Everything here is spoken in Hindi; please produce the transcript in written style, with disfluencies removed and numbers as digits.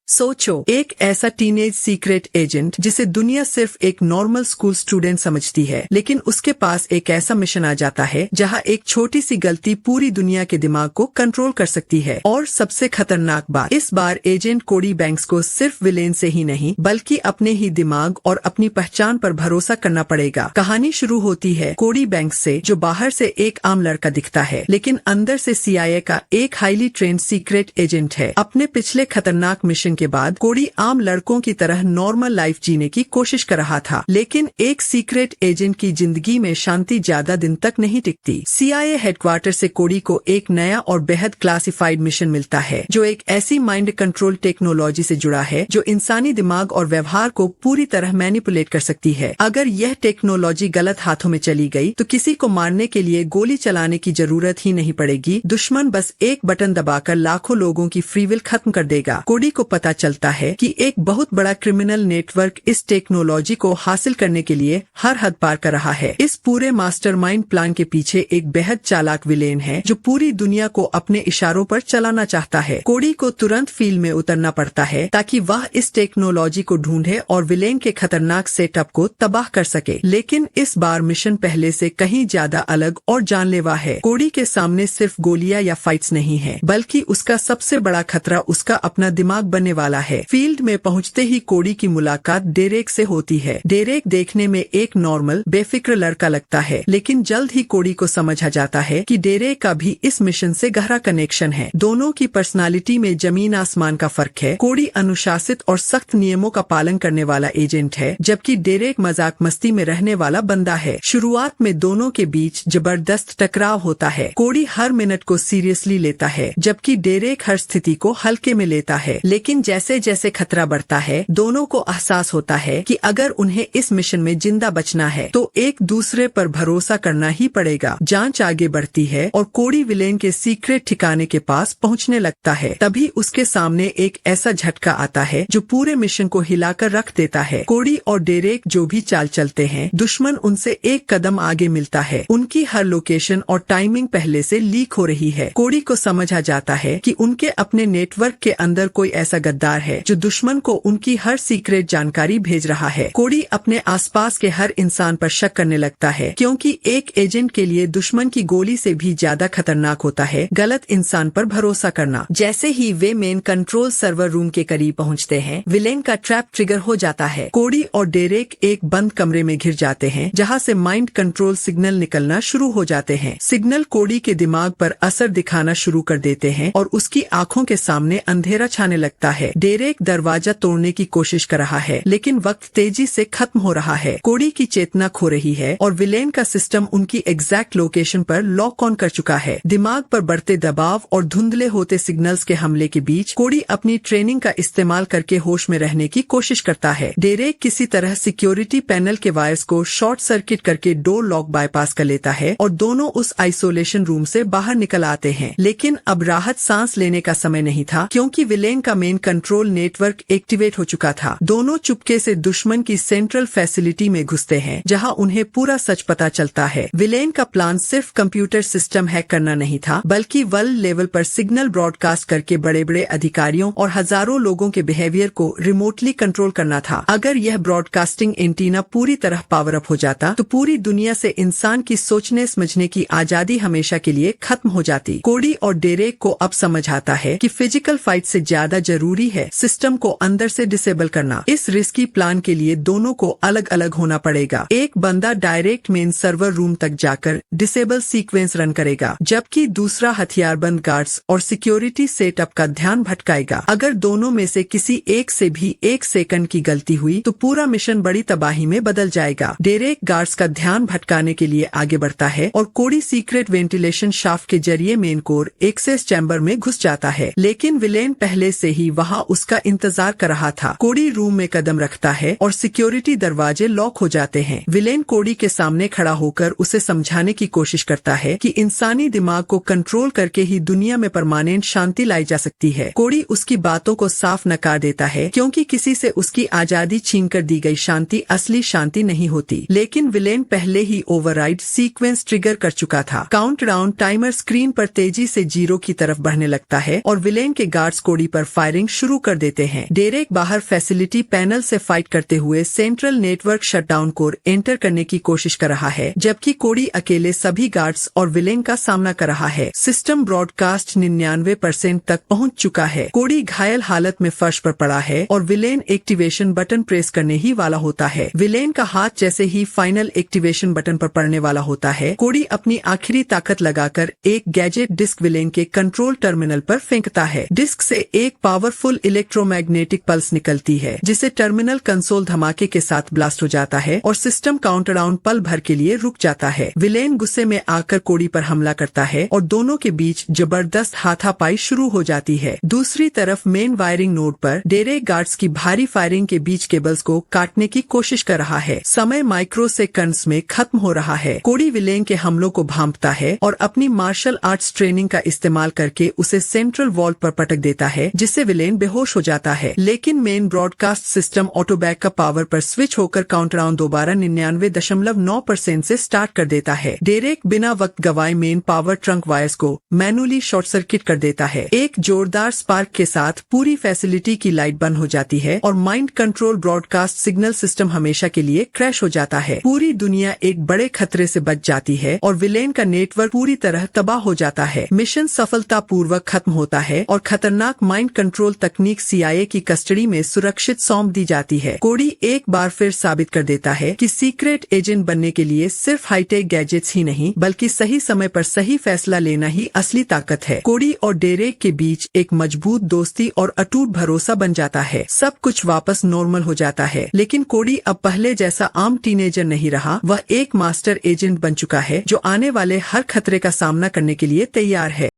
सोचो, एक ऐसा टीनेज सीक्रेट एजेंट जिसे दुनिया सिर्फ एक नॉर्मल स्कूल स्टूडेंट समझती है, लेकिन उसके पास एक ऐसा मिशन आ जाता है जहां एक छोटी सी गलती पूरी दुनिया के दिमाग को कंट्रोल कर सकती है। और सबसे खतरनाक बात, इस बार एजेंट कोडी बैंक्स को सिर्फ विलेन से ही नहीं बल्कि अपने ही दिमाग और अपनी पहचान पर भरोसा करना पड़ेगा। कहानी शुरू होती है कोडी बैंक्स से, जो बाहर से एक आम लड़का दिखता है लेकिन अंदर से CIA का एक हाईली ट्रेंड सीक्रेट एजेंट है। अपने पिछले खतरनाक मिशन के बाद कोडी आम लड़कों की तरह नॉर्मल लाइफ जीने की कोशिश कर रहा था, लेकिन एक सीक्रेट एजेंट की जिंदगी में शांति ज्यादा दिन तक नहीं टिकती। CIA हेडक्वार्टर से कोडी को एक नया और बेहद क्लासिफाइड मिशन मिलता है, जो एक ऐसी माइंड कंट्रोल टेक्नोलॉजी से जुड़ा है जो इंसानी दिमाग और व्यवहार को पूरी तरह मैनिपुलेट कर सकती है। अगर यह टेक्नोलॉजी गलत हाथों में चली गई तो किसी को मारने के लिए गोली चलाने की जरूरत ही नहीं पड़ेगी। दुश्मन बस एक बटन दबाकर लाखों लोगों की फ्री विल खत्म कर देगा। कोडी को पता चलता है कि एक बहुत बड़ा क्रिमिनल नेटवर्क इस टेक्नोलॉजी को हासिल करने के लिए हर हद पार कर रहा है। इस पूरे मास्टरमाइंड प्लान के पीछे एक बेहद चालाक विलेन है जो पूरी दुनिया को अपने इशारों पर चलाना चाहता है। कोडी को तुरंत फील्ड में उतरना पड़ता है ताकि वह इस टेक्नोलॉजी को ढूंढे और विलेन के खतरनाक सेटअप को तबाह कर सके। लेकिन इस बार मिशन पहले से कहीं ज्यादा अलग और जानलेवा है। कोडी के सामने सिर्फ गोलियां या फाइट्स नहीं है, बल्कि उसका सबसे बड़ा खतरा उसका अपना दिमाग बनने वाला है। फील्ड में पहुंचते ही कोडी की मुलाकात डेरेक से होती है। डेरेक देखने में एक नॉर्मल बेफिक्र लड़का लगता है, लेकिन जल्द ही कोडी को समझ आ जाता है कि डेरेक का भी इस मिशन से गहरा कनेक्शन है। दोनों की पर्सनालिटी में जमीन आसमान का फर्क है। कोडी अनुशासित और सख्त नियमों का पालन करने वाला एजेंट है, जबकि डेरेक मजाक मस्ती में रहने वाला बंदा है। शुरुआत में दोनों के बीच जबरदस्त टकराव होता है। कोडी हर मिनट को सीरियसली लेता है, जबकि डेरेक हर स्थिति को हल्के में लेता है। लेकिन जैसे जैसे खतरा बढ़ता है, दोनों को एहसास होता है कि अगर उन्हें इस मिशन में जिंदा बचना है तो एक दूसरे पर भरोसा करना ही पड़ेगा। जांच आगे बढ़ती है और कोडी विलेन के सीक्रेट ठिकाने के पास पहुंचने लगता है। तभी उसके सामने एक ऐसा झटका आता है जो पूरे मिशन को हिलाकर रख देता है। कोडी और डेरेक जो भी चाल चलते हैं, दुश्मन उनसे एक कदम आगे मिलता है। उनकी हर लोकेशन और टाइमिंग पहले से लीक हो रही है। कोडी को समझ आ जाता है कि उनके अपने नेटवर्क के अंदर कोई ऐसा गद्दार है जो दुश्मन को उनकी हर सीक्रेट जानकारी भेज रहा है। कोडी अपने आसपास के हर इंसान पर शक करने लगता है, क्योंकि एक एजेंट के लिए दुश्मन की गोली से भी ज्यादा खतरनाक होता है गलत इंसान पर भरोसा करना। जैसे ही वे मेन कंट्रोल सर्वर रूम के करीब पहुंचते हैं, विलेन का ट्रैप ट्रिगर हो जाता है। कोडी और डेरेक एक बंद कमरे में घिर जाते हैं, जहां से माइंड कंट्रोल सिग्नल निकलना शुरू हो जाते हैं। सिग्नल कोडी के दिमाग पर असर दिखाना शुरू कर देते हैं और उसकी आंखों के सामने अंधेरा छाने लगता है। डेरेक दरवाजा तोड़ने की कोशिश कर रहा है, लेकिन वक्त तेजी से खत्म हो रहा है। कोडी की चेतना खो रही है और विलेन का सिस्टम उनकी एग्जैक्ट लोकेशन पर लॉक ऑन कर चुका है। दिमाग पर बढ़ते दबाव और धुंधले होते सिग्नल्स के हमले के बीच कोडी अपनी ट्रेनिंग का इस्तेमाल करके होश में रहने की कोशिश करता है। डेरेक किसी तरह सिक्योरिटी पैनल के वायर्स को शॉर्ट सर्किट करके डोर लॉक बाईपास कर लेता है और दोनों उस आइसोलेशन रूम से बाहर निकल आते हैं। लेकिन अब राहत सांस लेने का समय नहीं था, क्योंकि विलेन का मेन कंट्रोल नेटवर्क एक्टिवेट हो चुका था। दोनों चुपके से दुश्मन की सेंट्रल फैसिलिटी में घुसते हैं, जहां उन्हें पूरा सच पता चलता है। विलेन का प्लान सिर्फ कंप्यूटर सिस्टम हैक करना नहीं था, बल्कि वर्ल्ड लेवल पर सिग्नल ब्रॉडकास्ट करके बड़े बड़े अधिकारियों और हजारों लोगों के बिहेवियर को रिमोटली कंट्रोल करना था। अगर यह ब्रॉडकास्टिंग एंटीना पूरी तरह पावर अप हो जाता तो पूरी दुनिया से इंसान की सोचने समझने की आजादी हमेशा के लिए खत्म हो जाती। कोडी और डेरेक को अब समझ आता है कि फिजिकल फाइट से ज्यादा जरूरी है सिस्टम को अंदर से डिसेबल करना। इस रिस्की प्लान के लिए दोनों को अलग अलग होना पड़ेगा। एक बंदा डायरेक्ट मेन सर्वर रूम तक जाकर डिसेबल सीक्वेंस रन करेगा, जबकि दूसरा हथियारबंद गार्ड्स और सिक्योरिटी सेटअप का ध्यान भटकाएगा। अगर दोनों में से किसी एक से भी एक सेकंड की गलती हुई तो पूरा मिशन बड़ी तबाही में बदल जाएगा। डेरेक गार्ड्स का ध्यान भटकाने के लिए आगे बढ़ता है और कोडी सीक्रेट वेंटिलेशन शाफ्ट के जरिए मेन कोर एक्सेस चैम्बर में घुस जाता है, लेकिन विलेन पहले से ही वहां उसका इंतजार कर रहा था। कोडी रूम में कदम रखता है और सिक्योरिटी दरवाजे लॉक हो जाते हैं। विलेन कोडी के सामने खड़ा होकर उसे समझाने की कोशिश करता है कि इंसानी दिमाग को कंट्रोल करके ही दुनिया में परमानेंट शांति लाई जा सकती है। कोडी उसकी बातों को साफ नकार देता है, क्योंकि किसी से उसकी आजादी छीनकर दी गई शांति असली शांति नहीं होती। लेकिन विलेन पहले ही ओवरराइड सीक्वेंस ट्रिगर कर चुका था। काउंटडाउन टाइमर स्क्रीन पर तेजी से 0 की तरफ बढ़ने लगता है और विलेन के गार्ड्स कोडी पर फायरिंग शुरू कर देते हैं। डेरेक बाहर फैसिलिटी पैनल से फाइट करते हुए central network shutdown core enter करने की कोशिश कर रहा है, जबकि कोडी अकेले सभी गार्ड्स और विलेन का सामना कर रहा है। सिस्टम ब्रॉडकास्ट 99% तक पहुंच चुका है। कोडी घायल हालत में फर्श पर पड़ा है और विलेन एक्टिवेशन बटन प्रेस करने ही वाला होता है। विलेन का हाथ जैसे ही फाइनल एक्टिवेशन बटन पर पड़ने वाला होता है, कोडी अपनी आखिरी ताकत लगाकर एक गैजेट डिस्क विलेन के कंट्रोल टर्मिनल पर फेंकता है। डिस्क से एक पावरफुल इलेक्ट्रोमैग्नेटिक पल्स निकलती है, जिसे टर्मिनल कंसोल धमाके के साथ ब्लास्ट हो जाता है और सिस्टम काउंटडाउन पल भर के लिए रुक जाता है। विलेन गुस्से में आकर कोडी पर हमला करता है और दोनों के बीच जबरदस्त हाथापाई शुरू हो जाती है। दूसरी तरफ मेन वायरिंग नोड पर डेरेक गार्ड्स की भारी फायरिंग के बीच केबल्स को काटने की कोशिश कर रहा है। समय माइक्रो सेकंड्स में खत्म हो रहा है। कोडी विलेन के हमलों को भांपता है और अपनी मार्शल आर्ट्स ट्रेनिंग का इस्तेमाल करके उसे सेंट्रल वॉल्ट पर पटक देता है, जिससे विलेन बेहोश हो जाता है। लेकिन main broadcast system auto backup power पर स्विच होकर काउंटडाउन दोबारा 99.9% से स्टार्ट कर देता है। डेरेक बिना वक्त गवाए मेन पावर ट्रंक वायर्स को मैनुअली शॉर्ट सर्किट कर देता है। एक जोरदार स्पार्क के साथ पूरी फैसिलिटी की लाइट बंद हो जाती है और mind control broadcast signal system हमेशा के लिए क्रैश हो जाता है। पूरी दुनिया एक बड़े खतरे से बच जाती है और विलेन का नेटवर्क पूरी तरह तबाह हो जाता है। मिशन सफलतापूर्वक खत्म होता है और खतरनाक माइंड कंट्रोल तकनीक CIA की कस्टडी में सुरक्षित सौंप दी जाती है। कोडी एक बार फिर साबित कर देता है कि सीक्रेट एजेंट बनने के लिए सिर्फ हाईटेक गैजेट्स ही नहीं, बल्कि सही समय पर सही फैसला लेना ही असली ताकत है। कोडी और डेरेक के बीच एक मजबूत दोस्ती और अटूट भरोसा बन जाता है। सब कुछ वापस नॉर्मल हो जाता है, लेकिन कोडी अब पहले जैसा आम टीनेजर नहीं रहा। वह एक मास्टर एजेंट बन चुका है जो आने वाले हर खतरे का सामना करने के लिए तैयार है।